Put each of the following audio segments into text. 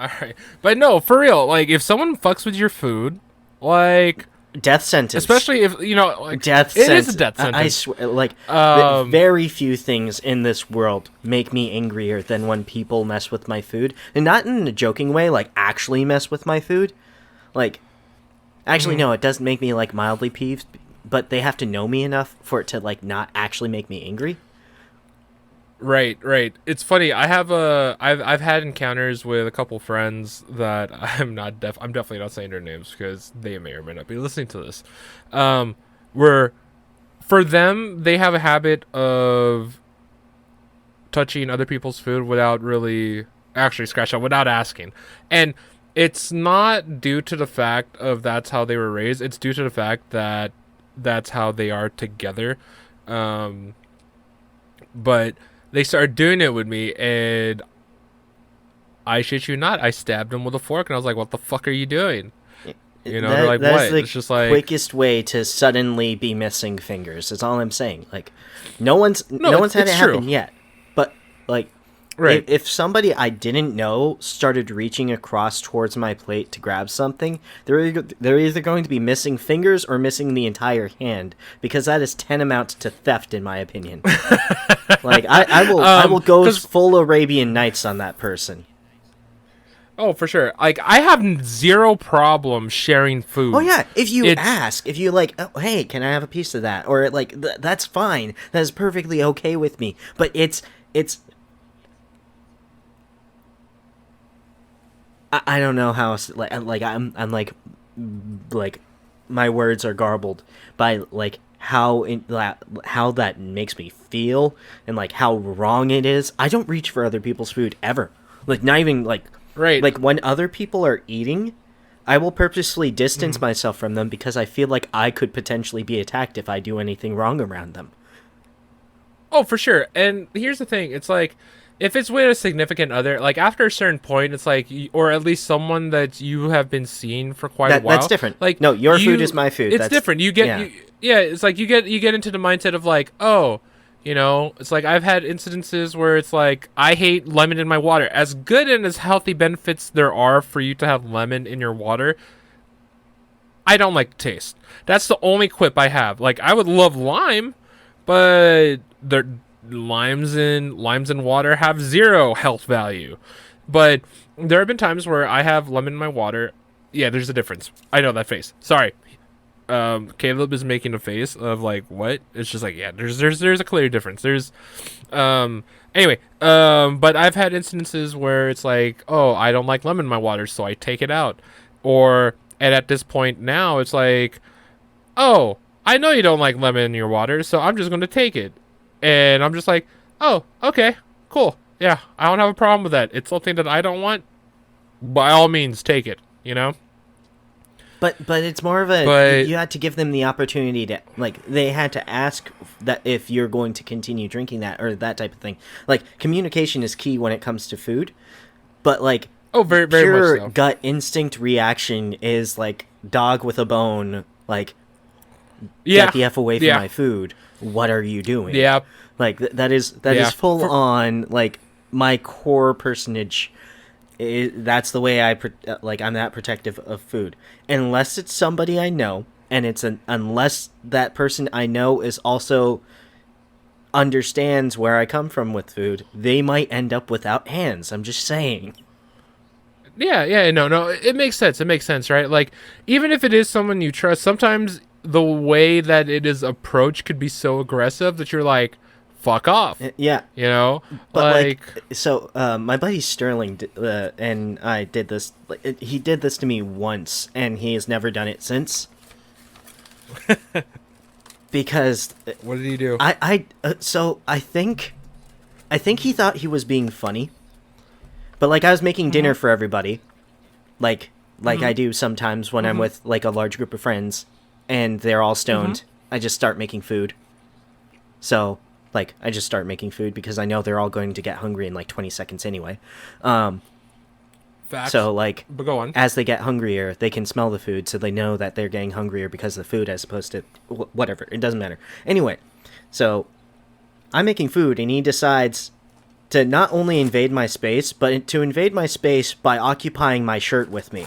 All right, but no, for real. Like, if someone fucks with your food, like, Death sentence. especially if you know, like, Death it is a sentence. death I sentence. swear, like, Um, very few things in this world make me angrier than when people mess with my food, and not in a joking way, like actually mess with my food. Like, actually, mhm. no, it doesn't make me like mildly peeved, but they have to know me enough for it to like not actually make me angry. Right, right. It's funny. I've had encounters with a couple friends that I'm definitely not saying their names because they may or may not be listening to this. Um, where for them they have a habit of touching other people's food without really actually scratch out without asking, and it's not due to the fact of that's how they were raised. It's due to the fact that that's how they are together. Um, but they started doing it with me, and I shit you not, I stabbed him with a fork, and I was like, "What the fuck are you doing?" You know, they're like, That "What?" is the It's just like, quickest way to suddenly be missing fingers. That's all I'm saying. Like, no, no one's had it it's true, happen yet, but like, right? if somebody I didn't know started reaching across towards my plate to grab something, they're either going to be missing fingers or missing the entire hand, because that is tantamount to theft, in my opinion. Like, I will go Because full Arabian Nights on that person. oh, for sure, like I have zero problem sharing Oh food. yeah, if you It's ask, if you like, oh, hey, can I have a piece of that? Or like, that's fine. That is perfectly okay with me. But it's I don't know how like I'm like my words are garbled by like how that makes me feel, and like how wrong it is. I don't reach for other people's food ever. Like, not even right. like when other people are eating, I will purposely distance Mhm. myself from them because I feel like I could potentially be attacked if I do anything wrong around them. Oh, for sure. And here's the thing: it's like if it's with a significant other, like after a certain point, it's like, or at least someone that you have been seeing for quite a That's while. different. Like No, your food is you, my food. it's That's different. yeah. Yeah, it's like you get into the mindset of like, oh, you know, it's like I've had incidences where it's like I hate lemon in my water. As good and as healthy benefits there are for you to have lemon in your water, I don't like the taste. That's the only quip I have. Like I would love lime, but the limes in water have zero health value. But there have been times where I have lemon in my water. Yeah, there's a difference. I know that face. Sorry. Caleb is making a face of like what? It's just like yeah, there's a clear difference. Anyway, but I've had instances where it's like, oh, I don't like lemon in my water, so I take it out. Or and at this point now it's like, oh, I know you don't like lemon in your water, so I'm just going to take it. And I'm just like, oh, okay, cool. Yeah, I don't have a problem with that. It's something that I don't want. By all means, take it, you know? But it's more of a But, you had to give them the opportunity to, like, they had to ask that if you're going to continue drinking that or that type of thing. Like, communication is key when it comes to food, but like oh, very, very much pure so. gut instinct reaction is like dog with a bone, like, Yeah, get the f away from yeah, my food. What are you doing? yeah, Like, that yeah. is full on like my core personage. That's the way like, I'm that protective of food, unless it's somebody I know, and unless that person I know is also understands where I come from with food, they might end up without hands. I'm just saying. Yeah, yeah, no, no, it makes sense. It makes sense, right? Like, even if it is someone you trust, sometimes the way that it is approached could be so aggressive that you're like, fuck off, Yeah, you know? but like, Like, so my buddy Sterling and I did this. Like, he did this to me once, and he has never done it since. Because what did he do? so I think he thought he was being funny, but like, I was making dinner Mm-hmm. for everybody, like I Mm-hmm. do sometimes when I'm Mm-hmm. with like a large group of friends, and they're all Mm-hmm. stoned. I just start making food. So like, I just start making food because I know they're all going to get hungry in like 20 seconds anyway. Um, Facts. so like, But go on. as they get hungrier, they can smell the food, so they know that they're getting hungrier because of the food, as opposed to whatever. It doesn't matter. Anyway, so I'm making food, and he decides to not only invade my space, but to invade my space by occupying my shirt with me.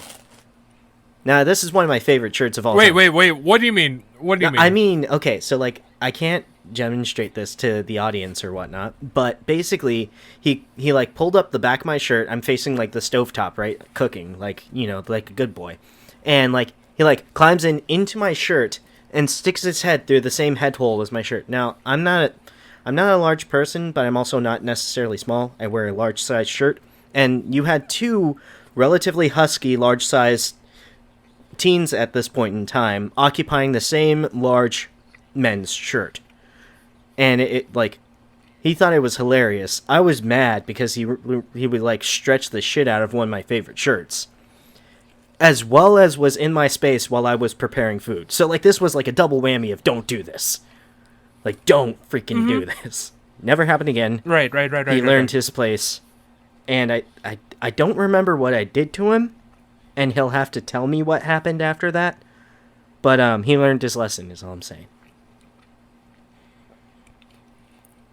Now, this is one of my favorite shirts of all time. Wait. What do you mean? What do you mean? I mean, okay, so like I can't demonstrate this to the audience or whatnot, but basically he like pulled up the back of my shirt. I'm facing like the stovetop, right, cooking, like, you know, like a good boy, and like he like climbs into my shirt and sticks his head through the same head hole as my shirt. Now I'm not a large person, but I'm also not necessarily small. I wear a large size shirt, and you had two relatively husky, large size teens at this point in time occupying the same large men's shirt, and it like he thought it was hilarious. I was mad because he would like stretch the shit out of one of my favorite shirts, as well as was in my space while I was preparing food. So like this was like a double whammy of don't do this, like don't freaking do this. Never happened again. Right. He learned his place, and I don't remember what I did to him, and he'll have to tell me what happened after that. But he learned his lesson, is all I'm saying.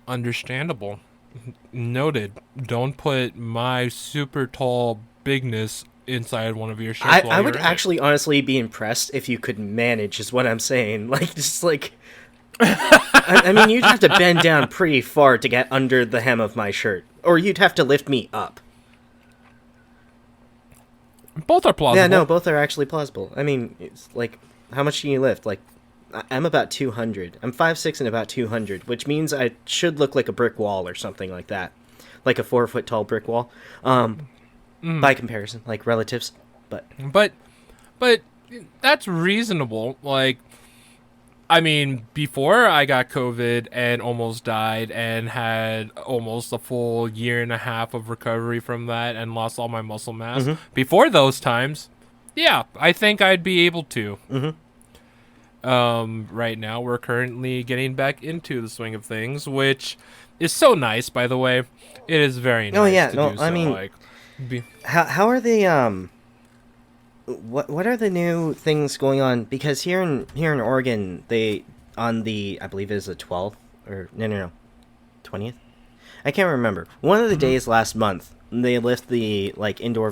Understandable. Noted. Don't put my super tall bigness inside one of your shirts. I would actually honestly be impressed if you could manage, is what I'm saying. Like, just like... I mean, you'd have to bend down pretty far to get under the hem of my shirt. Or you'd have to lift me up. Both are plausible. Yeah, no, both are actually plausible. I mean, it's like, how much can you lift? Like, I'm about 200. I'm 5'6" and about 200, which means I should look like a brick wall or something like that. Like a 4-foot tall brick wall. By comparison, like relatives. But that's reasonable. Like, I mean, before I got COVID and almost died and had almost a full year and a half of recovery from that and lost all my muscle mass, before those times, yeah, I think I'd be able to. Right now, we're currently getting back into the swing of things, which is so nice, by the way. It is very nice. Oh, yeah, to no, do so. I mean, how are they, what are the new things going on? Because here in Oregon, they, on the, I believe it is the 12th, or, no, 20th? I can't remember. One of the days last month, they lift the, like, indoor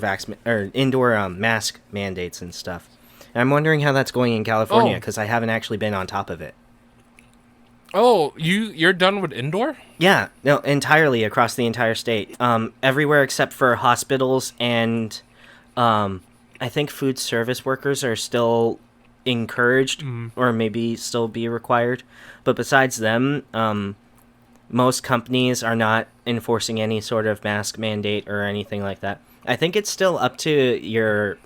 mask mandates and stuff. And I'm wondering how that's going in California, because I haven't actually been on top of it. Oh, you're done with indoor? Yeah, no, entirely across the entire state. Everywhere except for hospitals and, I think food service workers are still encouraged, or maybe still be required. But besides them, most companies are not enforcing any sort of mask mandate or anything like that. I think it's still up to your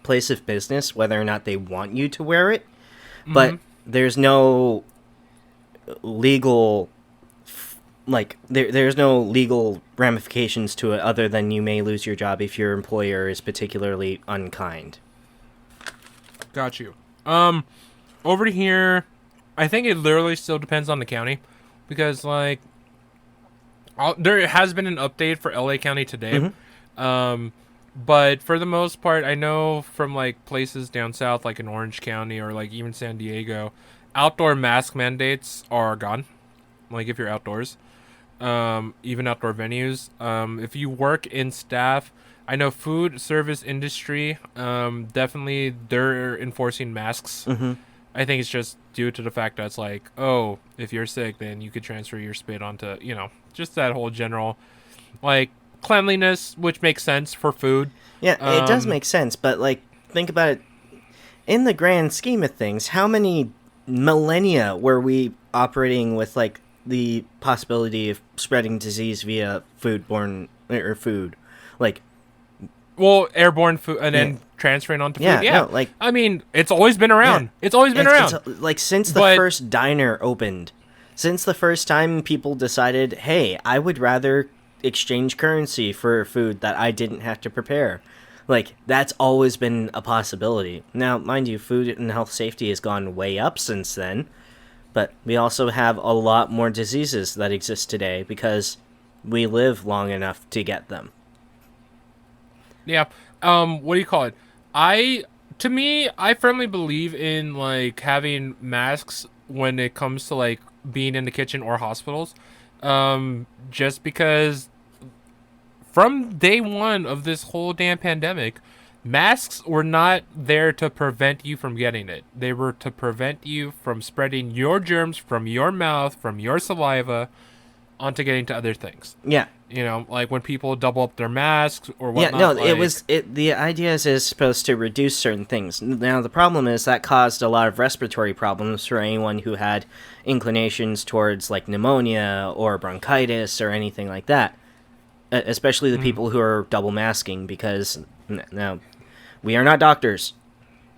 place of business whether or not they want you to wear it, but there's no legal there's no legal ramifications to it other than you may lose your job if your employer is particularly unkind. Got you. Over here, I think it literally still depends on the county, because like there has been an update for LA County today. But for the most part, I know from like places down south, like in Orange County or like even San Diego, outdoor mask mandates are gone. Like if you're outdoors, even outdoor venues. If you work in staff, I know food service industry, definitely they're enforcing masks. I think it's just due to the fact that it's like, oh, if you're sick, then you could transfer your spit onto, you know, just that whole general, like, cleanliness, which makes sense for food. Yeah, it does make sense, but, like, think about it. In the grand scheme of things, how many millennia were we operating with, like, the possibility of spreading disease via foodborne, or food? Like... Well, airborne food, and then transferring onto food. Yeah, no, like... I mean, it's always been around. Yeah, it's always been around. It's, like, since the first diner opened, since the first time people decided, hey, I would rather exchange currency for food that I didn't have to prepare. Like, that's always been a possibility. Now, mind you, food and health safety has gone way up since then, but we also have a lot more diseases that exist today because we live long enough to get them. Yeah. What do you call it? I firmly believe in, like, having masks when it comes to, like, being in the kitchen or hospitals. Just because from day one of this whole damn pandemic, masks were not there to prevent you from getting it. They were to prevent you from spreading your germs from your mouth, from your saliva, onto getting to other things. Yeah. You know, like when people double up their masks or Yeah, whatnot. no, the idea is supposed to reduce certain things. Now, the problem is that caused a lot of respiratory problems for anyone who had inclinations towards, like, pneumonia or bronchitis or anything like that. Especially the people who are double masking, because, now, we are not doctors.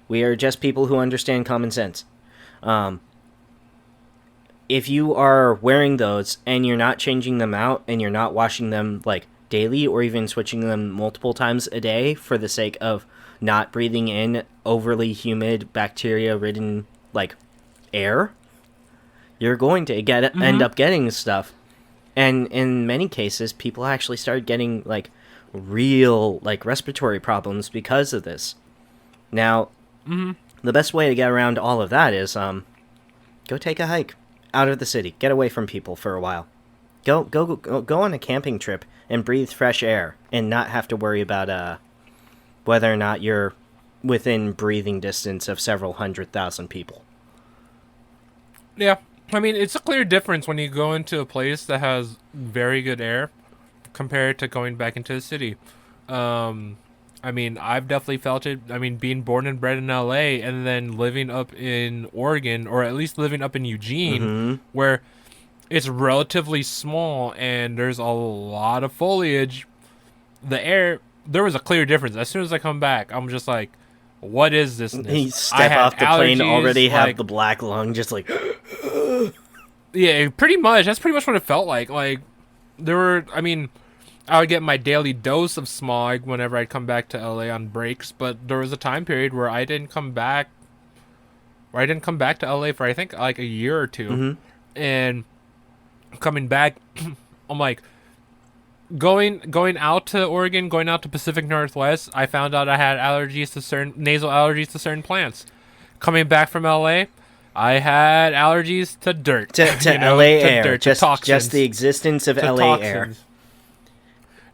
We are just people who understand common sense. If you are wearing those and you're not changing them out and you're not washing them, like, daily or even switching them multiple times a day for the sake of not breathing in overly humid, bacteria-ridden, like, air, you're going to end up getting stuff. And in many cases, people actually started getting, like, real, like, respiratory problems because of this. Now, the best way to get around all of that is, go take a hike out of the city. Get away from people for a while. Go on a camping trip and breathe fresh air and not have to worry about whether or not you're within breathing distance of several 100,000 people. Yeah. I mean, it's a clear difference when you go into a place that has very good air compared to going back into the city. I mean, I've definitely felt it. I mean, being born and bred in LA and then living up in Oregon, or at least living up in Eugene, where it's relatively small and there's a lot of foliage, the air, there was a clear difference. As soon as I come back, I'm just like, what is this? You step off the plane, already have the black lung, just like... Yeah, pretty much. That's pretty much what it felt like. Like, there were, I mean, I would get my daily dose of smog whenever I'd come back to LA on breaks, but there was a time period where I didn't come back to LA for, I think, like a year or two. And coming back, I'm like, going out to Oregon, going out to Pacific Northwest, I found out I had nasal allergies to certain plants. Coming back from LA, I had allergies to dirt. To LA air. Dirt, just, to toxins, just the existence of LA toxins. air.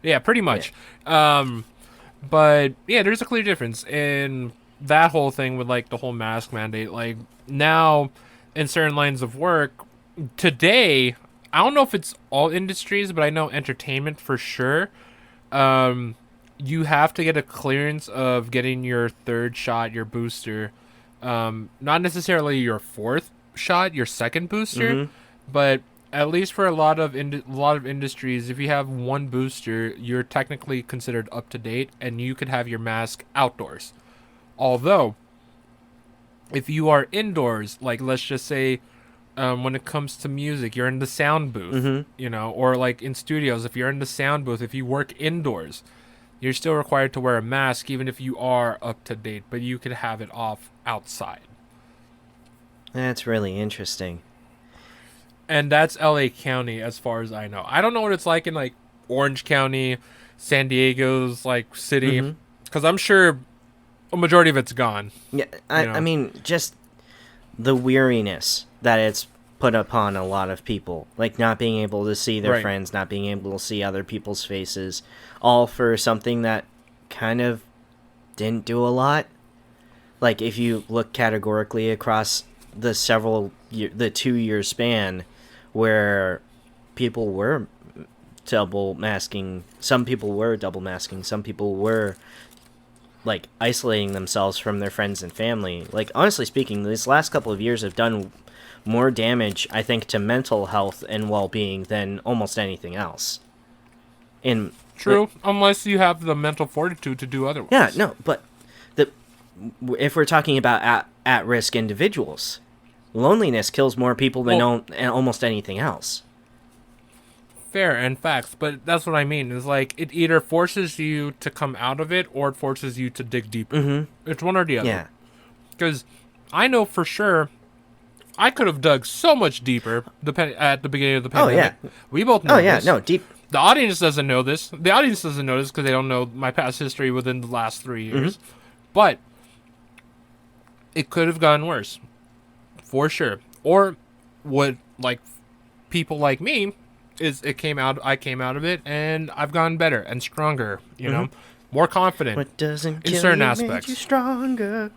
Yeah, pretty much. Yeah. But yeah, there's a clear difference in that whole thing with, like, the whole mask mandate. Like, now in certain lines of work today, I don't know if it's all industries, but I know entertainment for sure. You have to get a clearance of getting your third shot, your booster. Not necessarily your fourth shot, your second booster, but at least for a lot of industries, if you have one booster, you're technically considered up to date, and you could have your mask outdoors. Although, if you are indoors, like, let's just say, when it comes to music, you're in the sound booth, you know, or like in studios, if you're in the sound booth, if you work indoors, you're still required to wear a mask, even if you are up to date, but you could have it off outside. That's really interesting. And that's LA County, as far as I know. I don't know what it's like in, like, Orange County, San Diego's, like, city, because I'm sure a majority of it's gone. Yeah, I mean, just the weariness that it's put upon a lot of people, like not being able to see their friends, not being able to see other people's faces, all for something that kind of didn't do a lot. Like, if you look categorically across the 2-year span where people were double masking, some people were double masking, some people were, like, isolating themselves from their friends and family. Like, honestly speaking, these last couple of years have done more damage, I think, to mental health and well-being than almost anything else. True, unless you have the mental fortitude to do otherwise. Yeah, no, but if we're talking about at-risk individuals, loneliness kills more people than almost anything else. Fair and facts, but that's what I mean. Is like, it either forces you to come out of it or it forces you to dig deeper. It's one or the other. Yeah. Because I know for sure I could have dug so much deeper at the beginning of the pandemic. Oh, yeah. We both know this. No, deep. The audience doesn't know this. The audience doesn't know this because they don't know my past history within the last 3 years. But it could have gotten worse. For sure. Or would, like, people like me it came out. I came out of it, and I've gotten better and stronger. You know, more confident. What doesn't in kill certain you aspects. makes you stronger.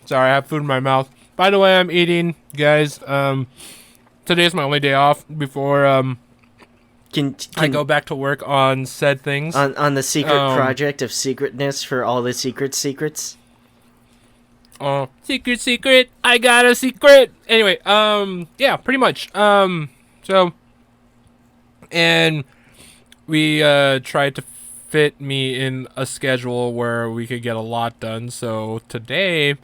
Sorry, I have food in my mouth. By the way, I'm eating, guys. Today is my only day off before I go back to work on said things. On the secret project of secretness for all the secrets. Secret, I got a secret. Anyway, yeah, pretty much. So, and we tried to fit me in a schedule where we could get a lot done. So today,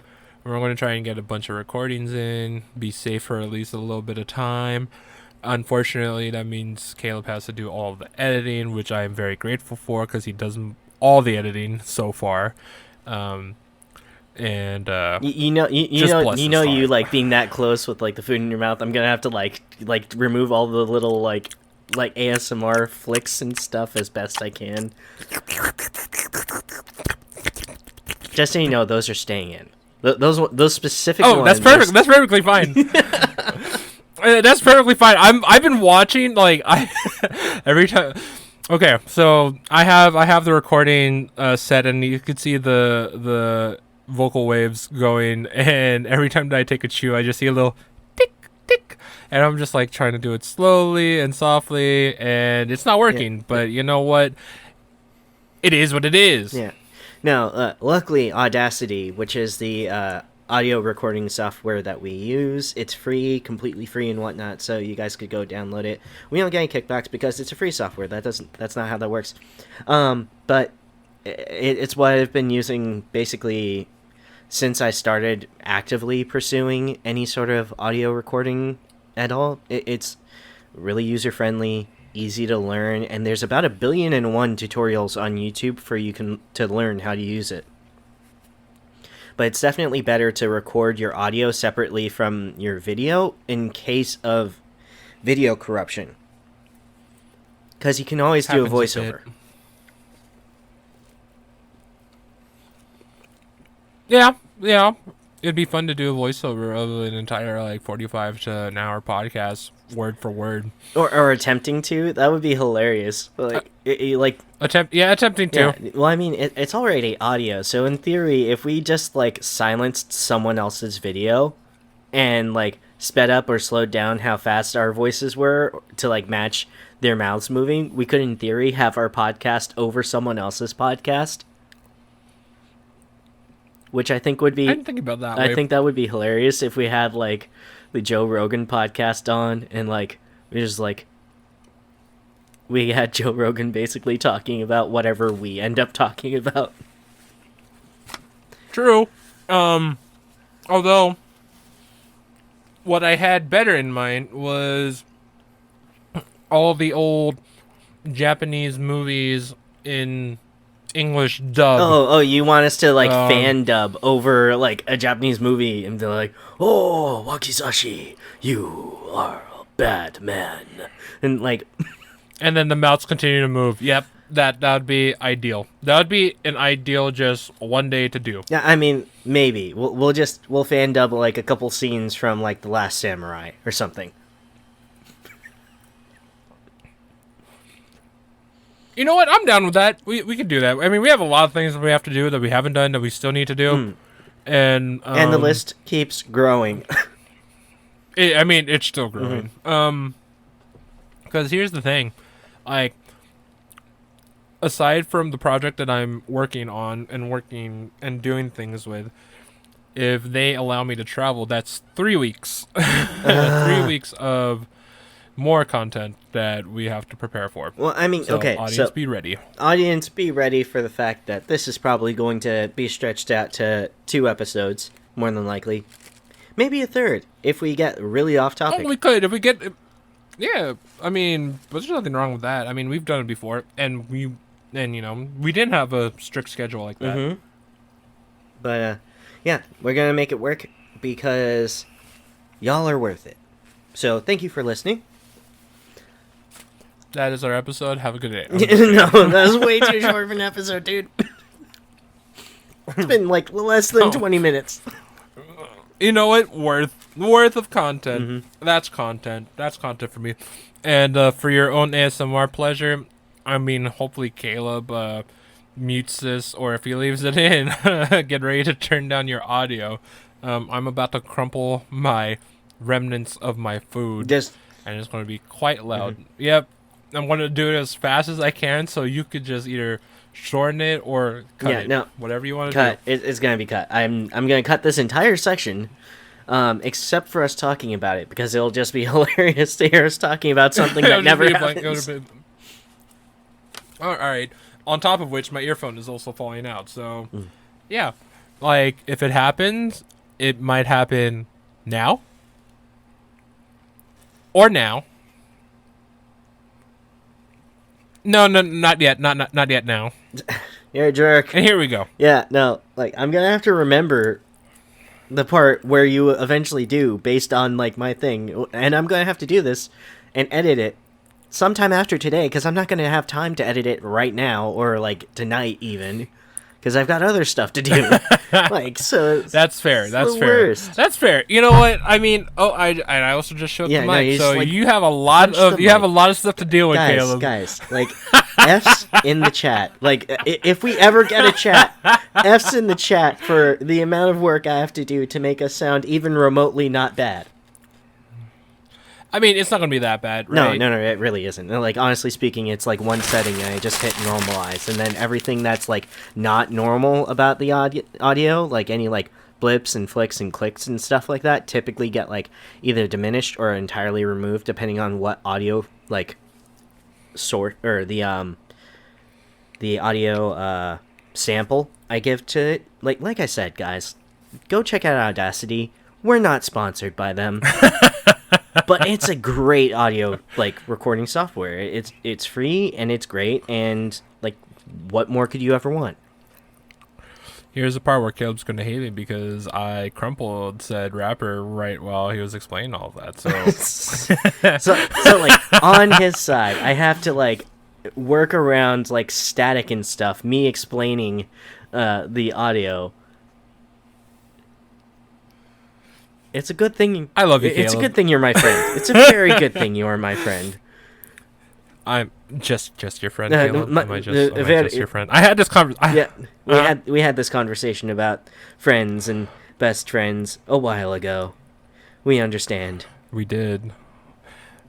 we're going to try and get a bunch of recordings in, be safe for at least a little bit of time. Unfortunately, that means Caleb has to do all of the editing, which I am very grateful for because he does all the editing so far. And you know you like being that close with like the food in your mouth. I'm gonna have to like remove all the little like ASMR flicks and stuff as best I can. Just so you know, those are staying in. Those specific ones. Oh, that's perfect. That's perfectly fine. That's perfectly fine. I've been watching like every time. Okay, so I have the recording set, and you could see the vocal waves going, and every time that I take a chew, I just see a little tick tick, and I'm just like trying to do it slowly and softly, and it's not working. Yeah. But you know what? It is what it is. Yeah. Now, luckily, Audacity, which is the audio recording software that we use, it's free, completely free and whatnot, so you guys could go download it. We don't get any kickbacks because it's a free software. That's not how that works. But it's what I've been using basically since I started actively pursuing any sort of audio recording at all. It's really user-friendly, easy to learn, and there's about 1,000,000,001 tutorials on YouTube for you to learn how to use it. But it's definitely better to record your audio separately from your video in case of video corruption, because you can always do a voiceover. Yeah. It'd be fun to do a voiceover of an entire like 45 to an hour podcast, word for word, or attempting to. That would be hilarious. Attempting to. Yeah, well, I mean, it's already audio, so in theory, if we just like silenced someone else's video and like sped up or slowed down how fast our voices were to like match their mouths moving, we could in theory have our podcast over someone else's podcast. Which I think would be... I didn't think about that. I think that would be hilarious if we had, like, the Joe Rogan podcast on, and, like, we had Joe Rogan basically talking about whatever we end up talking about. True. Although, what I had better in mind was all the old Japanese movies in English dub. Oh, you want us to like fan dub over like a Japanese movie and they're like, "Oh, Wakizashi, you are a bad man," and like, and then the mouths continue to move. Yep, that would be ideal. That would be an ideal just one day to do. Yeah, I mean, maybe we'll fan dub like a couple scenes from like The Last Samurai or something. You know what? I'm down with that. We could do that. I mean, we have a lot of things that we have to do that we haven't done that we still need to do. And the list keeps growing. It's still growing. Because here's the thing. Like, aside from the project that I'm working on and doing things with, if they allow me to travel, that's 3 weeks. 3 weeks of more content that we have to prepare for. Well, I mean, so, okay, audience, be ready. Audience, be ready for the fact that this is probably going to be stretched out to 2 episodes, more than likely. Maybe a 3rd, if we get really off topic. Oh, we could. If we get... Yeah, I mean, there's nothing wrong with that. I mean, we've done it before, and we didn't have a strict schedule like that. Mm-hmm. But, yeah, we're going to make it work because y'all are worth it. So, thank you for listening. That is our episode. Have a good day. No, that was way too short of an episode, dude. It's been like less than 20 minutes. You know what? Worth of content. Mm-hmm. That's content. That's content for me. And for your own ASMR pleasure, I mean, hopefully Caleb mutes this, or if he leaves it in, get ready to turn down your audio. I'm about to crumple my remnants of my food, Just and it's going to be quite loud. Yep, I'm going to do it as fast as I can, so you could just either shorten it or cut Yeah, it. no. Whatever you want to cut. do. It's gonna be cut. I'm gonna cut this entire section, except for us talking about it, because it'll just be hilarious to hear us talking about something It'll that just never be a blank- happens. All right. On top of which, my earphone is also falling out. So, yeah, like if it happens, it might happen now or now. No, not yet. Not yet. Now. You're a jerk. And here we go. Yeah, no, like I'm gonna have to remember the part where you eventually do based on like my thing, and I'm gonna have to do this and edit it sometime after today, because I'm not gonna have time to edit it right now or like tonight even, because I've got other stuff to do. Like, so That's fair. That's the fair. worst. That's fair. You know what? I mean, I also just showed Yeah, the no, mic, you so just, like, you have a lot punch of the you have a mic. lot of stuff to deal with, Caleb. guys, like F's in the chat. Like, if we ever get a chat, F's in the chat for the amount of work I have to do to make us sound even remotely not bad. I mean, it's not gonna be that bad, right? No, it really isn't. Like, honestly speaking, it's like one setting and I just hit normalize, and then everything that's like not normal about the audio, like any like blips and flicks and clicks and stuff like that, typically get like either diminished or entirely removed depending on what audio like sort or the audio sample I give to it. Like I said, guys, go check out Audacity. We're not sponsored by them. But it's a great audio like recording software. It's free and it's great, and like what more could you ever want? Here's the part where Caleb's gonna hate me because I crumpled said rapper right while he was explaining all of that. So so like on his side, I have to like work around like static and stuff, me explaining the audio. It's a good thing. I love you, It's a Caleb. good thing you're my friend. It's a very good thing you are my friend. I'm just your friend, Uh, Caleb. my- Am I the- just your friend? I had this conversation. Yeah, we had this conversation about friends and best friends a while ago. We understand. We did.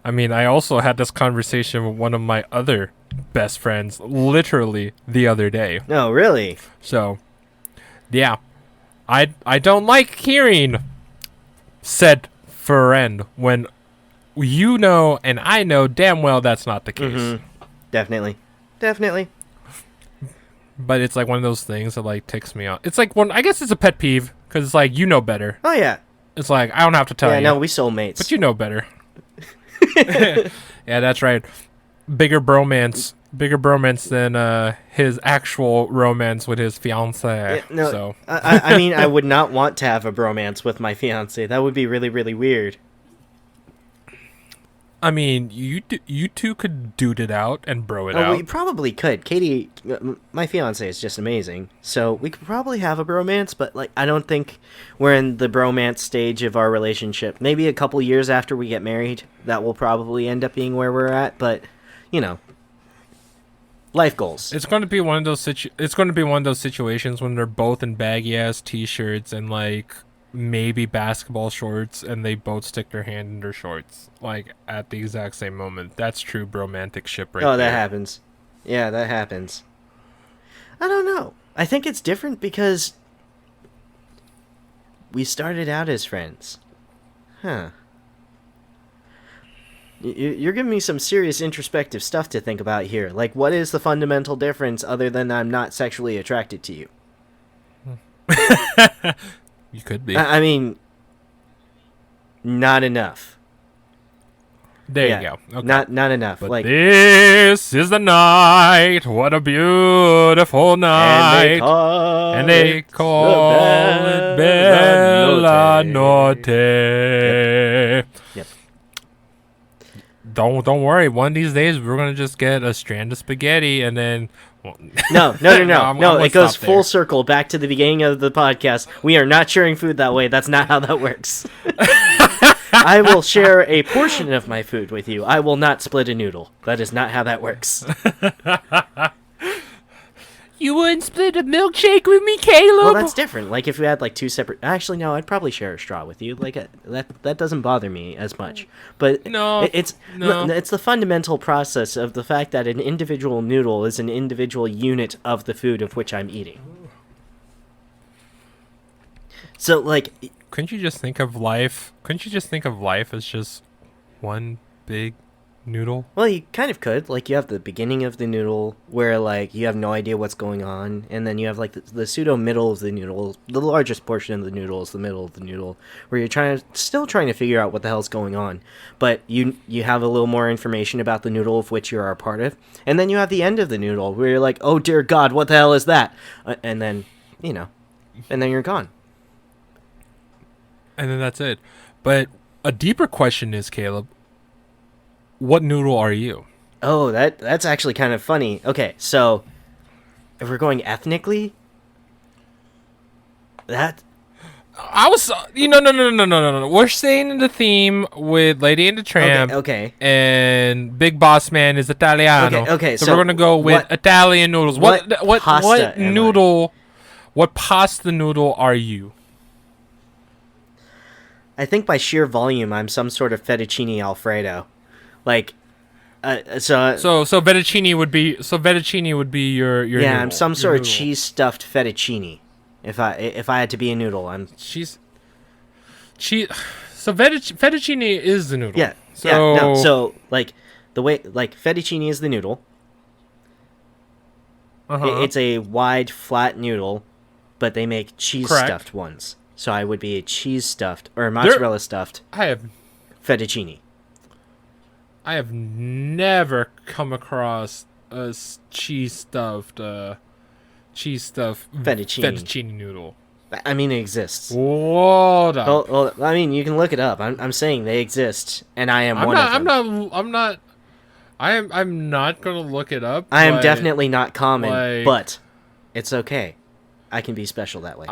I mean, I also had this conversation with one of my other best friends literally the other day. No, really. So, yeah. I don't like hearing said friend when you know and I know damn well that's not the case. Mm-hmm. Definitely. But it's like one of those things that like ticks me off. It's like I guess it's a pet peeve because it's like you know better. Oh yeah. It's like I don't have to tell Yeah, you. no, we soulmates. But you know better. Yeah, that's right. Bigger bromance than his actual romance with his fiance. Yeah, no, So I mean, I would not want to have a bromance with my fiance. That would be really, really weird. I mean, you two could dude it out and bro it Oh, out. we probably could. Katie, my fiance is just amazing, so we could probably have a bromance. But like, I don't think we're in the bromance stage of our relationship. Maybe a couple years after we get married, that will probably end up being where we're at. But you know, life goals. It's going to be one of those situations when they're both in baggy ass t-shirts and like maybe basketball shorts, and they both stick their hand in their shorts like at the exact same moment. That's true bromantic ship right there. Oh, that happens. Yeah, that happens. I don't know. I think it's different because we started out as friends. Huh. You're giving me some serious introspective stuff to think about here. Like, what is the fundamental difference other than I'm not sexually attracted to you? You could be. I mean, not enough. There Yeah, you go. Okay. Not enough. But like, this is the night. What a beautiful night. And they call it Bella Notte. Yep. don't worry. One of these days we're gonna just get a strand of spaghetti and then. Well, No. I'm No, gonna it goes stop full there. circle back to the beginning of the podcast. We are not sharing food that way. That's not how that works. I will share a portion of my food with you. I will not split a noodle. That is not how that works. You wouldn't split a milkshake with me, Caleb? Well, that's different. Like if we had like two separate. Actually, no, I'd probably share a straw with you. Like that doesn't bother me as much. But No, it's no. it's the fundamental process of the fact that an individual noodle is an individual unit of the food of which I'm eating. So like, Couldn't you just think of life? Couldn't you just think of life as just one big noodle? well, you kind of could. Like you have the beginning of the noodle where like you have no idea what's going on, and then you have like the pseudo middle of the noodle. The largest portion of the noodle is the middle of the noodle, where you're still trying to figure out what the hell's going on, but you have a little more information about the noodle of which you are a part of, and then you have the end of the noodle where you're like, oh dear God, what the hell is that? And then and then you're gone. And then that's it. But a deeper question is, Caleb, what noodle are you? Oh, that's actually kind of funny. Okay, so if we're going ethnically, that I was, no. We're staying in the theme with Lady and the Tramp. okay. And Big Boss Man is Italiano. Okay, So, so we're gonna go with what- Italian noodles. What pasta am I? noodle? What pasta noodle are you? I think by sheer volume, I'm some sort of fettuccine alfredo. Like, So fettuccine would be your yeah, noodle, I'm some your sort of noodle. cheese stuffed fettuccine. If I had to be a noodle, I'm cheese. So fettuccine is the noodle. yeah. So Yeah, no, so like the way like fettuccine is the noodle. uh-huh. It's a wide flat noodle, but they make cheese Correct. stuffed ones. So I would be a cheese stuffed or mozzarella stuffed I have fettuccine. never come across a cheese stuffed fettuccine noodle. I mean, it exists. Hold up. Well, I mean, you can look it up. I'm saying they exist, and I am one of them. I'm not gonna look it up. I am but, definitely not common, like- but it's okay. I can be special that way.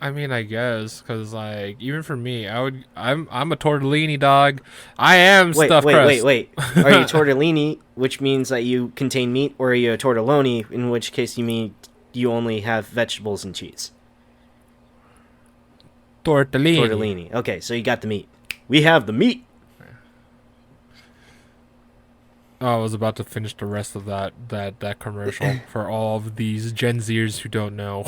I mean, I guess, because like even for me, I'm a tortellini dog. I am stuffed crust. Wait. Are you tortellini, which means that you contain meat, or are you a tortelloni, in which case you mean you only have vegetables and cheese? Tortellini. Tortellini. Okay, so you got the meat. We have the meat. Oh, I was about to finish the rest of that commercial for all of these Gen Zers who don't know.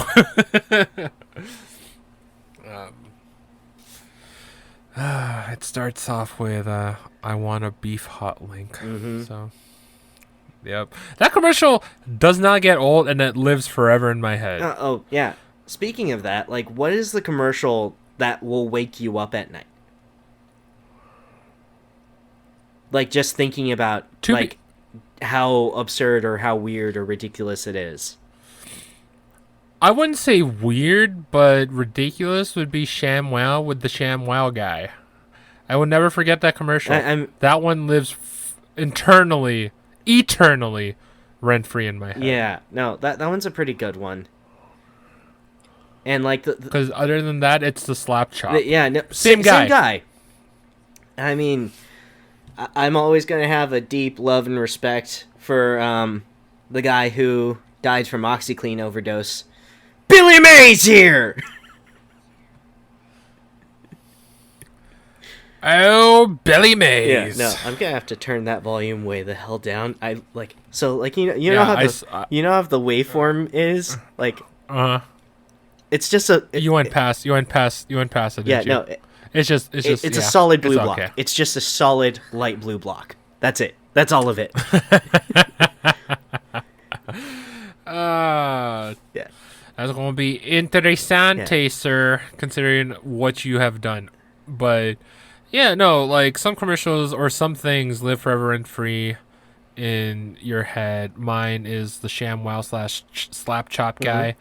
It starts off with I want a beef hot link. Mhm. So, yep, that commercial does not get old, and it lives forever in my head. Oh, yeah. Speaking of that, like, what is the commercial that will wake you up at night? Like, just thinking about, To be- like, how absurd or how weird or ridiculous it is. I wouldn't say weird, but ridiculous would be ShamWow with the ShamWow guy. I will never forget that commercial. I'm That one lives eternally rent free in my head. yeah, no, that one's a pretty good one. And like the Because other than that, it's the slap chop. yeah, no, Same guy. Same guy. I mean, I'm always gonna have a deep love and respect for the guy who died from OxyClean overdose. Billy Mays here. Oh, Billy Yeah, Mays. no, I'm gonna have to turn that volume way the hell down. I like so like you know Yeah, how I the s- you know how the waveform is like it's just a You went past it. yeah Didn't you? no It's just it's yeah, a solid blue it's block. okay. It's just a solid light blue block. That's it. That's all of it. Yeah. That's gonna be interessante, Yeah. sir, considering what you have done. But yeah, no, like some commercials or some things live forever and free in your head. Mine is the ShamWow / slap chop guy.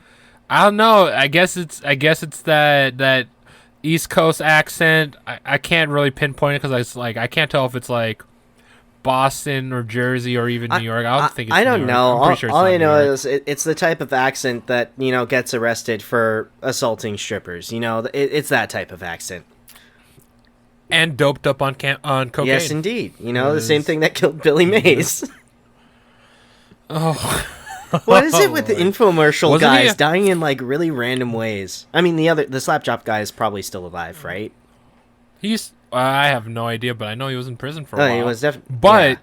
I don't know. I guess it's that East Coast accent. I can't really pinpoint it because I can't tell if it's like Boston or Jersey or even New York. I don't think it's I New don't York. know. I'm pretty sure it's All not I New know York. is it's the type of accent that gets arrested for assaulting strippers. It's that type of accent. And doped up on cocaine. Yes, indeed. The same thing that killed Billy Mays. Oh, What is it with the infomercial Wasn't he guys a- dying in like really random ways? I mean, the slap chop guy is probably still alive, right? he's. I have no idea, but I know he was in prison for a while. He was definitely.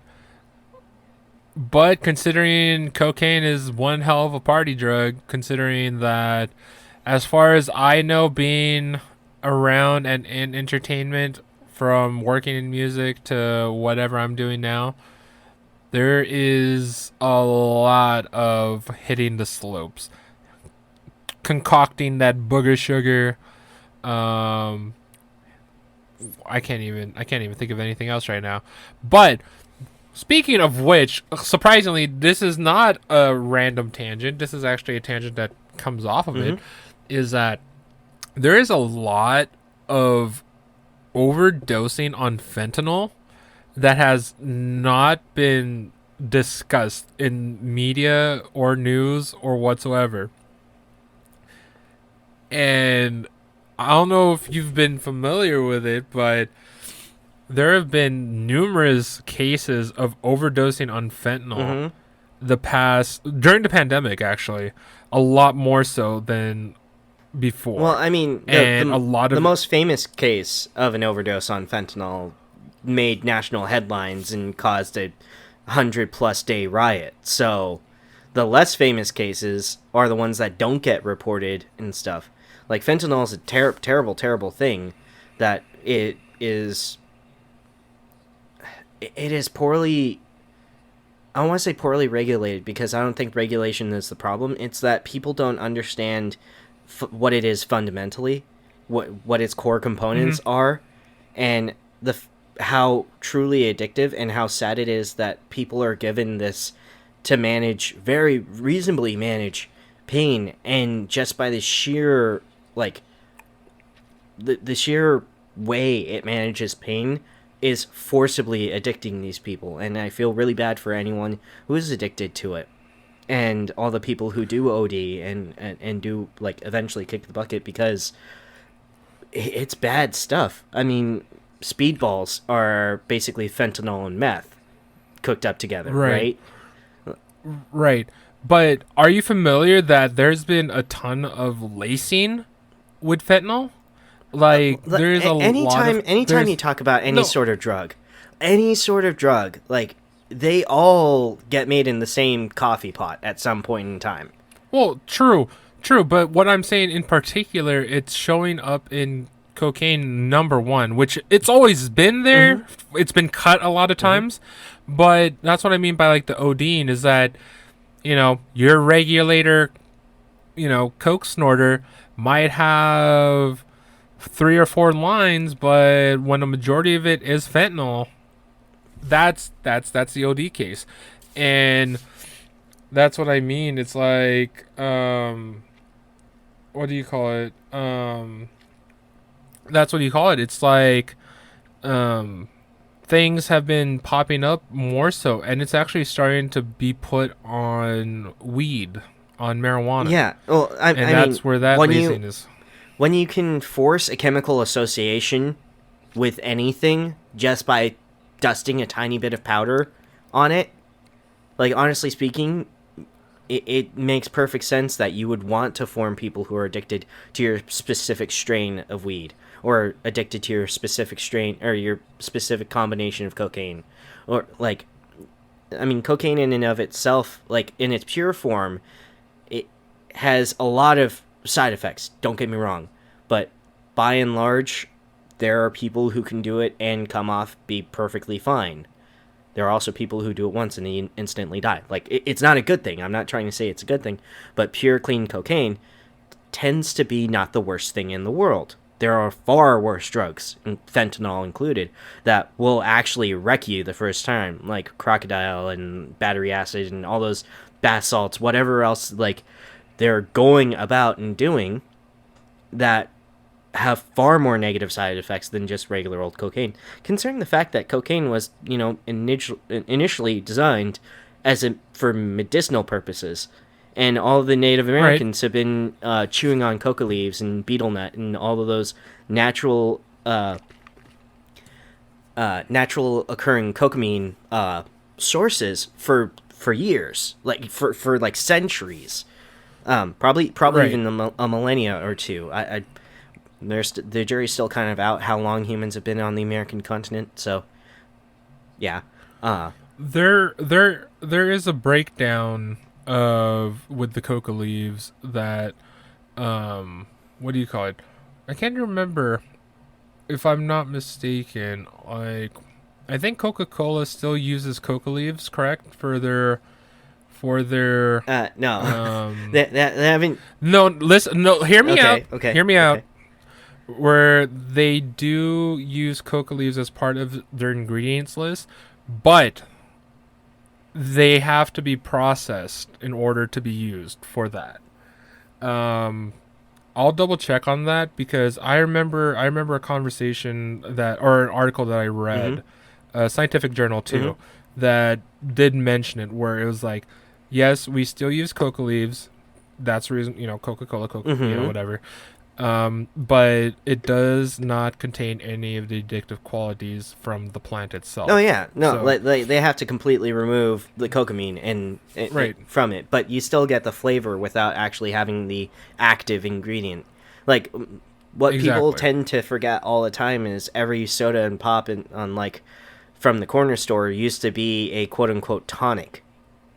But considering cocaine is one hell of a party drug, considering that, as far as I know, being around and in entertainment, from working in music to whatever I'm doing now, there is a lot of hitting the slopes, concocting that booger sugar. I can't even think of anything else right now. But speaking of which, surprisingly, this is not a random tangent. This is actually a tangent that comes off of it. Is that there is a lot of overdosing on fentanyl that has not been discussed in media or news or whatsoever. And I don't know if you've been familiar with it, but there have been numerous cases of overdosing on fentanyl during the pandemic, actually, a lot more so than before. Well, I mean, and a lot of the most famous case of an overdose on fentanyl made national headlines and caused a 100+ day riot. So the less famous cases are the ones that don't get reported and stuff. Like fentanyl is a terrible, terrible thing that it is poorly, I don't want to say poorly regulated, because I don't think regulation is the problem. It's that people don't understand what it is fundamentally, what its core components are, and how truly addictive and how sad it is that people are given this to very reasonably manage pain, and just by the sheer the sheer way it manages pain is forcibly addicting these people. And I feel really bad for anyone who is addicted to it, and all the people who do OD and do eventually kick the bucket, because it's bad stuff. I mean, speedballs are basically fentanyl and meth cooked up together, right? Right. But are you familiar that there's been a ton of lacing with fentanyl? There's anytime you talk about any sort of drug, they all get made in the same coffee pot at some point in time. Well, true, but what I'm saying in particular, it's showing up in cocaine number one, which it's always been there. It's been cut a lot of times, but that's what I mean by the ODing is that, your regulator, coke snorter might have 3 or 4 lines, but when a majority of it is fentanyl, that's the OD case. And that's what I mean. It's what do you call it? That's what you call it. It's things have been popping up more so, and it's actually starting to be put on weed, on marijuana. Yeah, well, I that's mean, where that lacing is. When you can force a chemical association with anything just by dusting a tiny bit of powder on it, honestly speaking, it makes perfect sense that you would want to form people who are addicted to your specific strain of weed, or addicted to your specific strain or your specific combination of cocaine. Or cocaine in and of itself, in its pure form, it has a lot of side effects, don't get me wrong, but by and large, there are people who can do it and come off be perfectly fine. There are also people who do it once and they instantly die. It's not a good thing. I'm not trying to say it's a good thing, but pure clean cocaine tends to be not the worst thing in the world. There are far worse drugs, fentanyl included, that will actually wreck you the first time, like crocodile and battery acid and all those bath salts, whatever else they're going about and doing, that have far more negative side effects than just regular old cocaine. Considering the fact that cocaine was, initially designed for medicinal purposes, and all of the Native Americans have been chewing on coca leaves and betel nut and all of those natural occurring cocaine sources for years, like for like centuries, probably Right. even a millennia or two. The jury's still kind of out how long humans have been on the American continent. So, yeah, There is a breakdown of with the coca leaves that what do you call it? I can't remember if I'm not mistaken. Like, I think Coca-Cola still uses coca leaves, correct? For their no, they haven't. no, listen, no, hear me out. Okay, Hear me out. okay. Where they do use coca leaves as part of their ingredients list, but they have to be processed in order to be used for that. I'll double check on that because I remember a conversation or an article that I read, a scientific journal too, that did mention it where it was like, yes, we still use coca leaves. That's the reason, Coca-Cola, whatever. But it does not contain any of the addictive qualities from the plant itself. Oh yeah, no, So- they have to completely remove the cocaine Right. from it, but you still get the flavor without actually having the active ingredient. Like what people Exactly. tend to forget all the time is every soda and pop on like from the corner store used to be a quote unquote tonic.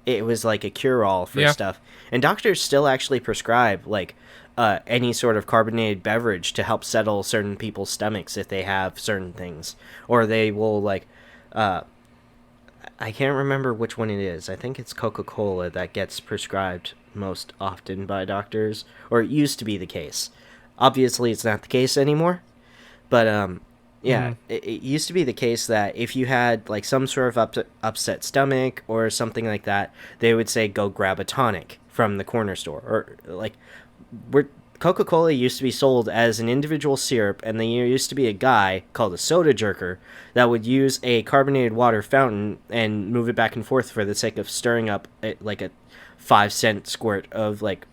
It was like a cure all for Yeah. stuff, and doctors still actually prescribe like any sort of carbonated beverage to help settle certain people's stomachs if they have certain things, or they will like I can't remember which one it is. I think it's Coca-Cola that gets prescribed most often by doctors, or it used to be the case. Obviously, it's not the case anymore, but yeah, it used to be the case that if you had like some sort of upset stomach or something like that, they would say go grab a tonic from the corner store, or like where Coca-Cola used to be sold as an individual syrup, and there used to be a guy called a soda jerker that would use a carbonated water fountain and move it back and forth for the sake of stirring up like a 5-cent squirt of like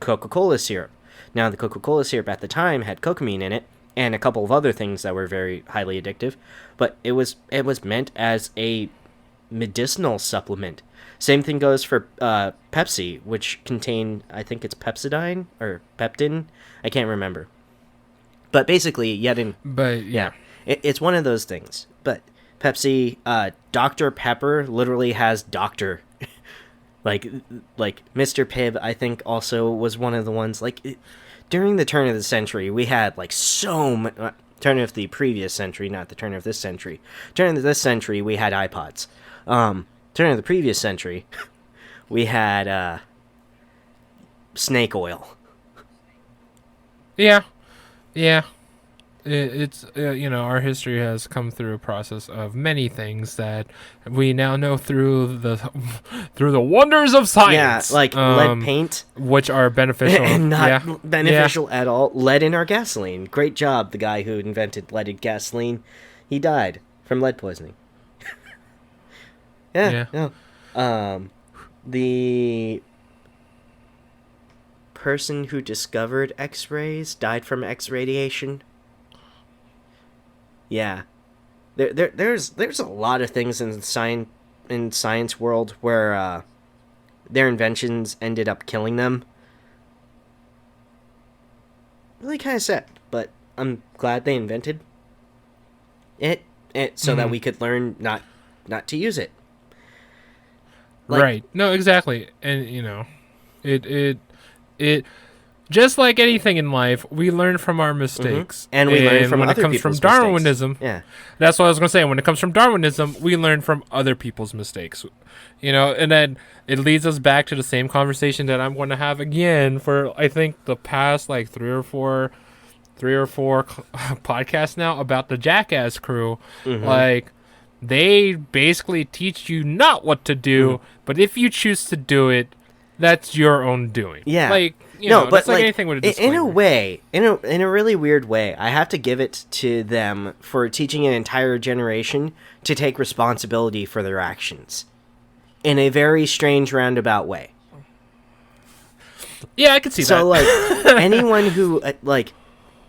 Coca-Cola syrup. Now, the Coca-Cola syrup at the time had cocaine in it and a couple of other things that were very highly addictive, but it was meant as a medicinal supplement. Same thing goes for Pepsi, which contain, I think it's Pepsodine or Peptin. I can't remember. But basically, But yeah, it's one of those things. But Pepsi, Dr. Pepper literally has doctor. like Mr. Pibb, I think also was one of the ones. During the turn of the century, we had like turn of the previous century, not the turn of this century. Turn of this century, we had iPods. Turn of the previous century, we had snake oil. Yeah. It's our history has come through a process of many things that we now know through the wonders of science. Yeah, like lead paint. which are beneficial. And not Yeah. beneficial at all. Lead in our gasoline. Great job, the guy who invented leaded gasoline. He died from lead poisoning. Yeah. No. The person who discovered X-rays died from X radiation. Yeah. There's a lot of things in science world where their inventions ended up killing them. Really kind of sad, but I'm glad they invented it so that we could learn not to use it. Right. No, exactly. And it just like anything in life, we learn from our mistakes. And we learn from when other it comes from people's mistakes. Darwinism. Yeah. That's what I was going to say. When it comes from Darwinism, we learn from other people's mistakes. And then it leads us back to the same conversation that I'm going to have again for, I think, the past like three or four podcasts now about the Jackass crew. Like, they basically teach you not what to do, but if you choose to do it, that's your own doing. Yeah. Like, you No, know, but that's like like anything with a in disclaimer. a way, in a really weird way, I have to give it to them for teaching an entire generation to take responsibility for their actions in a very strange roundabout way. Yeah, I could see that. So like anyone who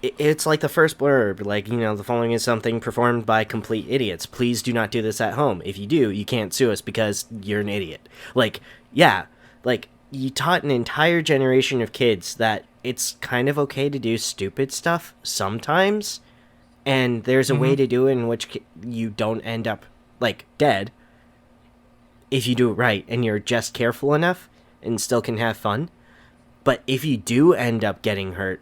it's like the first blurb, like, you know, the following is something performed by complete idiots. Please do not do this at home. If you do, you can't sue us because you're an idiot. Like, yeah, like you taught an entire generation of kids that it's kind of okay to do stupid stuff sometimes, and there's a way to do it in which you don't end up like dead if you do it right and you're just careful enough and still can have fun. But if you do end up getting hurt,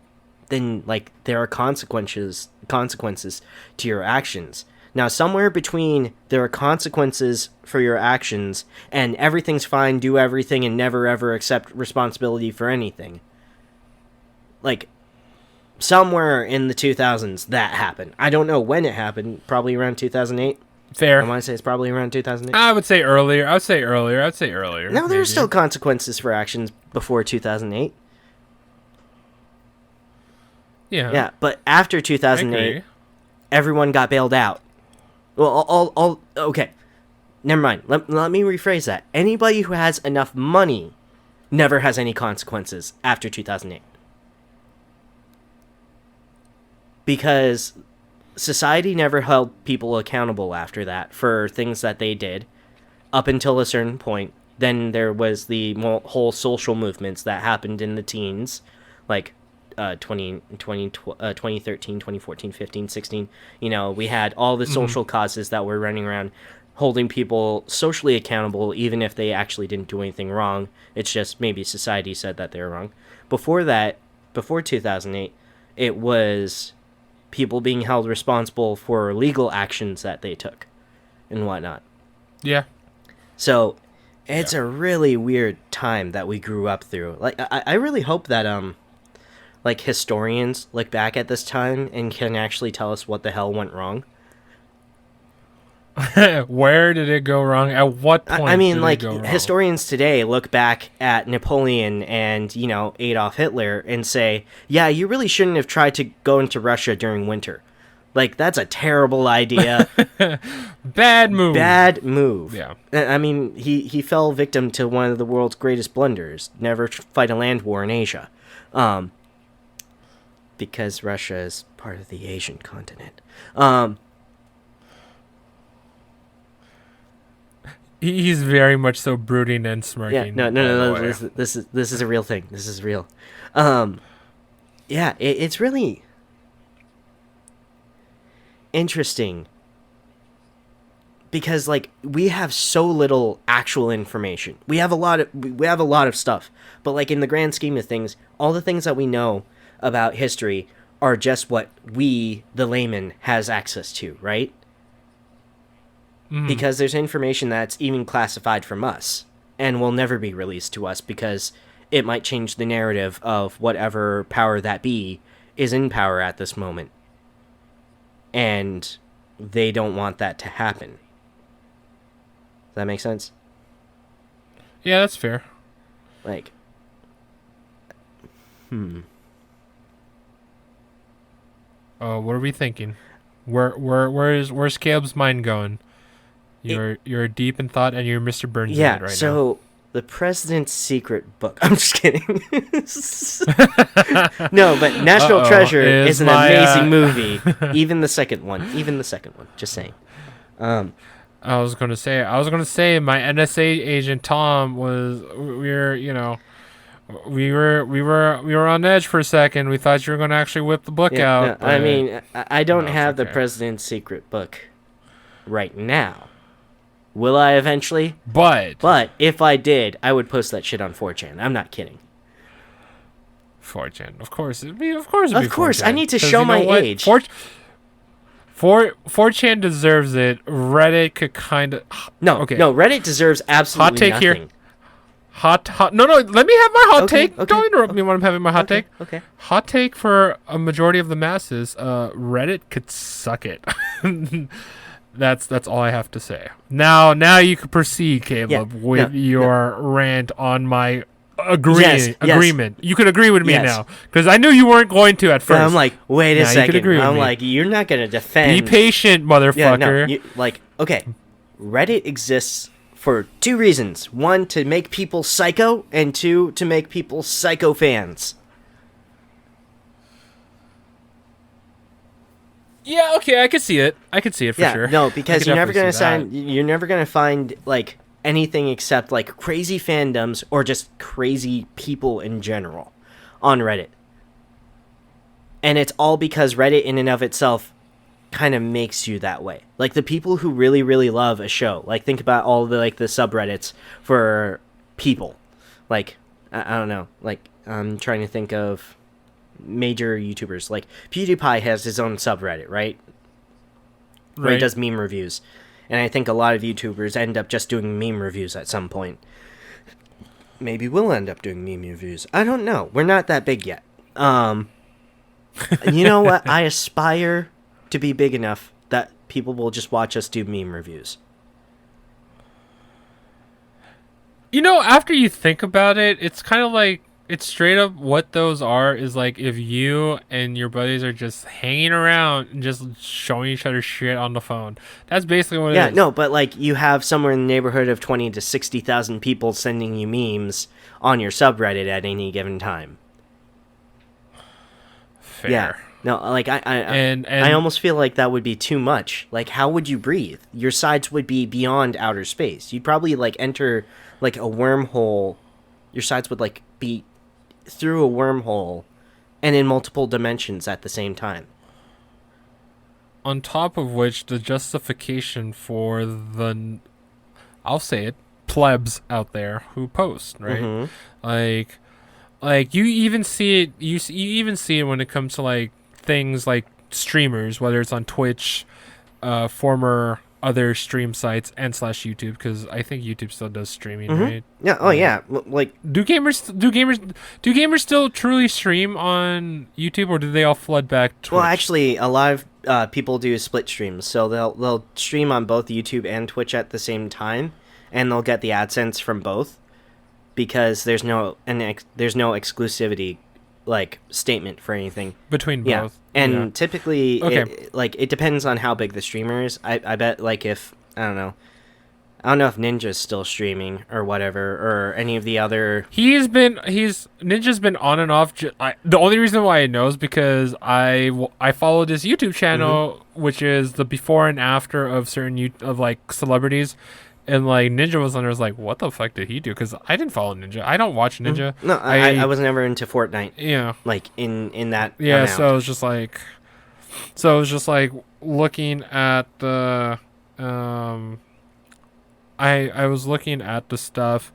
then like there are consequences to your actions. Now, somewhere between there are consequences for your actions and everything's fine, do everything, and never ever accept responsibility for anything. Like, somewhere in the 2000s that happened. I don't know when it happened. Probably around 2008. Fair. I want to say it's probably around 2008. I would say earlier. No, No, maybe. there's still consequences for actions before 2008. Yeah, but after I 2008, agree. everyone got bailed out. Well, all okay. Never mind. Let me rephrase that. Anybody who has enough money never has any consequences after 2008. Because society never held people accountable after that for things that they did up until a certain point. Then there was the whole social movements that happened in the teens, like 2013, 2014, 15, 16. You know, we had all the social causes that were running around holding people socially accountable even if they actually didn't do anything wrong. It's just maybe society said that they were wrong. Before that, before 2008, it was people being held responsible for legal actions that they took and whatnot. Yeah. So it's a really weird time that we grew up through. Like, I really hope that like historians look back at this time and can actually tell us what the hell went wrong. Where did it go wrong? At what point? I mean, did like, it go wrong? historians today look back at Napoleon and, you know, Adolf Hitler and say, yeah, you really shouldn't have tried to go into Russia during winter. Like, that's a terrible idea. Bad move. Bad move. Yeah. I mean, he fell victim to one of the world's greatest blunders. Never fight a land war in Asia. Because Russia is part of the Asian continent. He's very much so brooding and Yeah, smirking. no. by the way. This is a real thing. This is real. Yeah, it's really interesting because like we have so little actual information. We have a lot of stuff, but like in the grand scheme of things, all the things that we know about history are just what we, the layman, has access to, right? Because there's information that's even classified from us and will never be released to us because it might change the narrative of whatever power that be is in power at this moment. And they don't want that to happen. Does that make sense? Yeah, that's fair. Like, What are we thinking? Where's Caleb's mind going? You're deep in thought and you're Mr. Burns in yeah, it right so the President's Secret Book. I'm just kidding. No, but National Uh-oh, Treasure is is an my, amazing movie. Even the second one. Just saying. now. I was gonna say my NSA agent Tom we were on edge for a second. We thought you were gonna actually whip the book Yeah, out. no, I but- mean, I don't No, it's have the okay. President's Secret Book right now. Will I eventually? but if I did, I would post that shit on 4chan. I'm not kidding. 4chan, of course, it'd be 4chan. Of course, I need to 'Cause show you know my what? age. 4chan deserves it. Reddit could kind of No, Okay. no, Reddit deserves absolutely take nothing. here. hot. No, let me have my hot Okay, take. okay, Don't interrupt me when I'm having my hot take. Okay. Hot take for a majority of the masses. Reddit could suck it. That's all I have to say. Now you can proceed, Caleb, Yeah, with no. your rant on my agreement. You could agree with me Yes. now because I knew you weren't going to at first. And I'm like, wait a Now you could second. agree with I'm me. like, you're not gonna defend. Be patient, motherfucker. Yeah, no, like, okay, Reddit exists for two reasons: one, to make people psycho, and two, to make people psycho fans. Yeah, okay, I could see it. I could see it for Yeah, sure. no, I because could you're never definitely gonna see that. you're never gonna find like anything except like crazy fandoms or just crazy people in general on Reddit. And it's all because Reddit in and of itself kind of makes you that way. Like the people who really, really love a show, like think about all the like the subreddits for people. Like I don't know, like I'm trying to think of major YouTubers. Like PewDiePie has his own subreddit, right? Where he does meme reviews. And I think a lot of YouTubers end up just doing meme reviews at some point. Maybe we'll end up doing meme reviews. I don't know. We're not that big yet. You know what? I aspire to be big enough that people will just watch us do meme reviews. You know, after you think about it, it's kind of like it's straight up what those are is like if you and your buddies are just hanging around and just showing each other shit on the phone. That's basically what it is. Yeah, no, but like you have somewhere in the neighborhood of 20 to 60,000 people sending you memes on your subreddit at any given time. Fair. Yeah. No, like I almost feel like that would be too much. Like how would you breathe? Your sides would be beyond outer space. You'd probably like enter like a wormhole. Your sides would like be through a wormhole and in multiple dimensions at the same time. On top of which, the justification for the, I'll say it, plebs out there who post, right? Mm-hmm. Like you even see it. You even see it when it comes to like things like streamers, whether it's on Twitch, former other stream sites and / YouTube, because I think YouTube still does streaming, right? Yeah. Oh yeah. Like Do gamers still truly stream on YouTube, or do they all flood back Twitch? well, actually, a lot of people do split streams, so they'll stream on both YouTube and Twitch at the same time, and they'll get the AdSense from both because there's no exclusivity like statement for anything between yeah. both. And Yeah. typically, Okay. it depends on how big the streamer is. I bet like if I don't know if Ninja's still streaming or whatever, or any of the other. Ninja's been on and off. The only reason why I know is because I followed his YouTube channel, which is the before and after of certain of like celebrities, and like Ninja was on there. I was like, what the fuck did he do? Because I didn't follow Ninja. I don't watch Ninja. No, I was never into Fortnite. Yeah. Like in that. Yeah. amount. So it was just like looking at the I was looking at the stuff,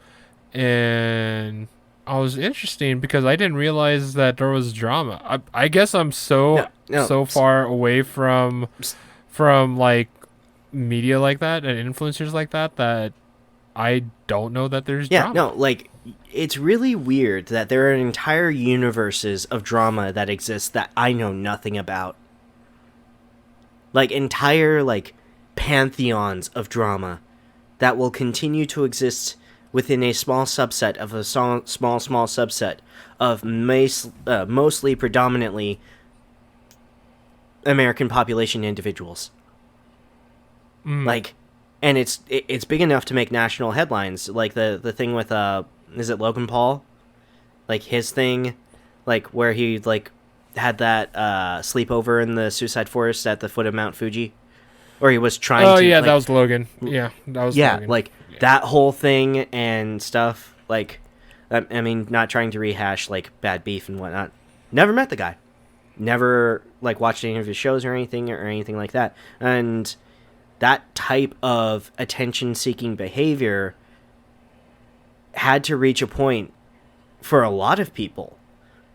and I was interesting because I didn't realize that there was drama. I guess I'm so far away from like media like that and influencers like that I don't know that there's drama. No, like it's really weird that there are entire universes of drama that exist that I know nothing about. Like entire like pantheons of drama that will continue to exist within a small subset of a small subset of mostly predominantly American population individuals. Like, and it's big enough to make national headlines. Like the thing with is it Logan Paul? Like his thing, like where he like had that sleepover in the suicide forest at the foot of Mount Fuji. Or he was trying to... Oh, yeah, like, that was Logan. Yeah, that was Logan. Yeah, like, that whole thing and stuff, like, I mean, not trying to rehash, like, bad beef and whatnot. Never met the guy. Never, like, watched any of his shows or anything like that. And that type of attention-seeking behavior had to reach a point for a lot of people.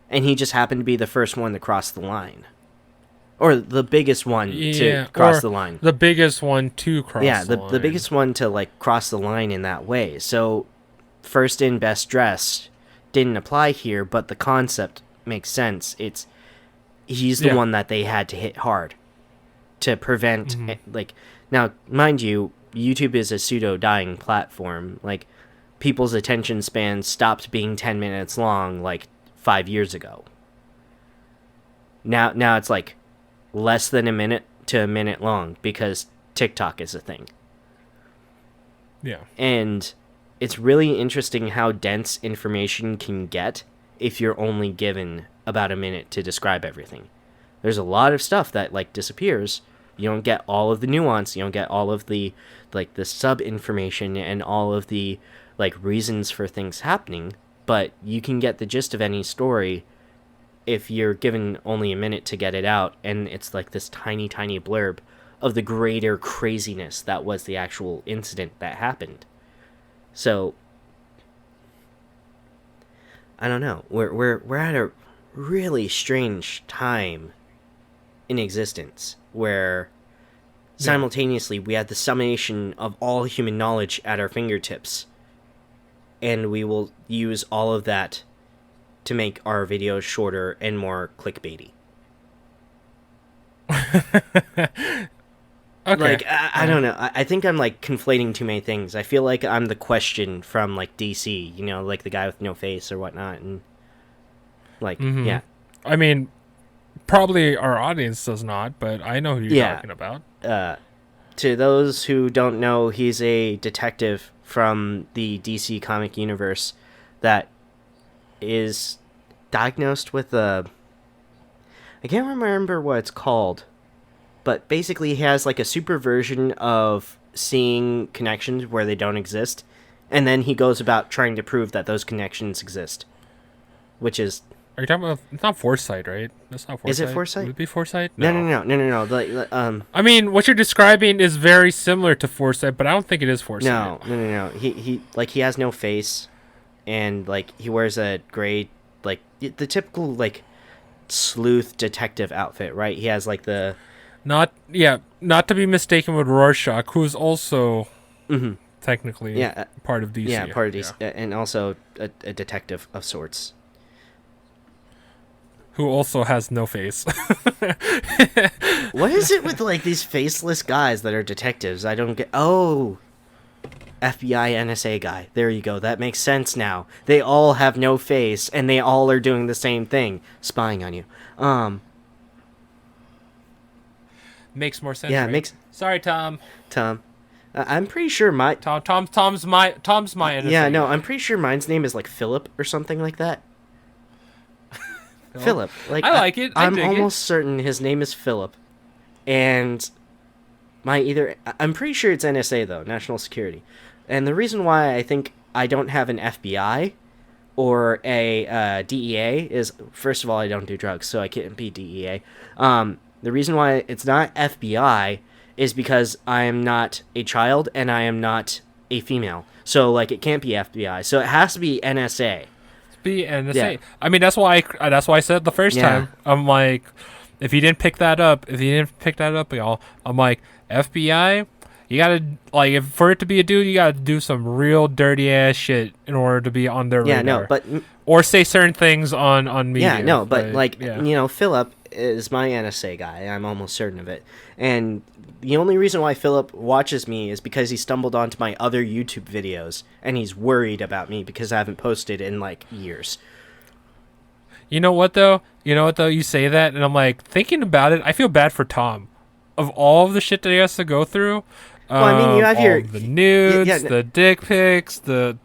And he just happened to be the first one to cross the line. Or the biggest one to cross the line. The biggest one to cross the line. The biggest one to, like, cross the line in that way. So, first in, best dressed didn't apply here, but the concept makes sense. He's the one that they had to hit hard to prevent, like... Now, mind you, YouTube is a pseudo-dying platform. Like, people's attention spans stopped being 10 minutes long like 5 years ago. Now it's like less than a minute to a minute long because TikTok is a thing. Yeah. And it's really interesting how dense information can get if you're only given about a minute to describe everything. There's a lot of stuff that like disappears. You don't get all of the nuance, you don't get all of the like the sub information and all of the like reasons for things happening, but you can get the gist of any story if you're given only a minute to get it out, and it's like this tiny blurb of the greater craziness that was the actual incident that happened. So I don't know. We're at a really strange time in existence where simultaneously we had the summation of all human knowledge at our fingertips, and we will use all of that to make our videos shorter and more clickbaity. Okay. Like, I don't know. I think I'm, like, conflating too many things. I feel like I'm the Question from, like, DC, you know, like the guy with no face or whatnot, and, like, yeah. I mean, probably our audience does not, but I know who you're talking about. To those who don't know, he's a detective from the DC comic universe that is diagnosed with a... I can't remember what it's called, but basically he has like a super version of seeing connections where they don't exist, and then he goes about trying to prove that those connections exist, which is... Are you talking about... It's not Foresight, right? That's not Foresight. Is it Foresight? Would it be Foresight? No. I mean, what you're describing is very similar to Foresight, but I don't think it is Foresight. No. He like, he has no face, and like he wears a gray, like the typical like sleuth detective outfit, right? He has like the... Not to be mistaken with Rorschach, who's also technically part of DC. Yeah, part of DC, and also a detective of sorts. Who also has no face. What is it with like these faceless guys that are detectives? I don't get... Oh, FBI NSA guy. There you go. That makes sense now. They all have no face, and they all are doing the same thing, spying on you. Makes more sense. Yeah, right? makes... Sorry, Tom. I'm pretty sure my... Tom's my NSA. Yeah, no, I'm pretty sure mine's name is like Philip or something like that. Philip. Like, I like it. I'm almost certain his name is Philip. And I'm pretty sure it's NSA though, National Security. And the reason why I think I don't have an FBI or a DEA is, first of all, I don't do drugs, so I can't be DEA. The reason why it's not FBI is because I am not a child and I am not a female. So like it can't be FBI. So it has to be NSA. Be NSA. Yeah. I mean, that's why I said the first time. I'm like, if you didn't pick that up, y'all, I'm like, FBI, you gotta, like, for it to be a dude, you gotta do some real dirty ass shit in order to be on their radar. Yeah, no, but... Or say certain things on media. Yeah, no, but you know, Philip is my NSA guy. I'm almost certain of it. And the only reason why Philip watches me is because he stumbled onto my other YouTube videos, and he's worried about me because I haven't posted in, like, years. You know what, though? You say that, and I'm like, thinking about it, I feel bad for Tom. Of all of the shit that he has to go through, well, I mean, you have the nudes, the dick pics, the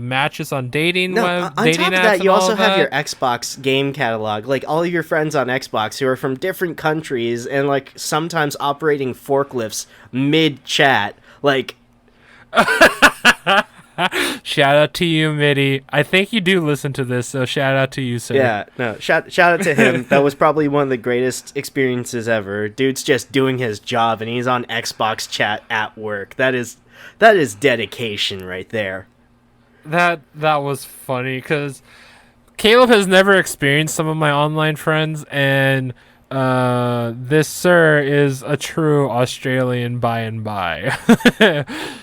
matches on dating on dating top of apps, that, you also have that. your Xbox game catalog, like all of your friends on Xbox who are from different countries and like sometimes operating forklifts mid chat. Like, shout out to you, Mitty. I think you do listen to this, so shout out to you, sir. Yeah, no, shout out to him. That was probably one of the greatest experiences ever. Dude's just doing his job and he's on Xbox chat at work. That is dedication right there. That was funny because Caleb has never experienced some of my online friends, and this sir is a true Australian by and by.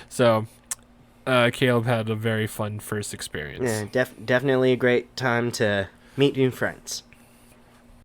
So Caleb had a very fun first experience. Yeah, definitely a great time to meet new friends.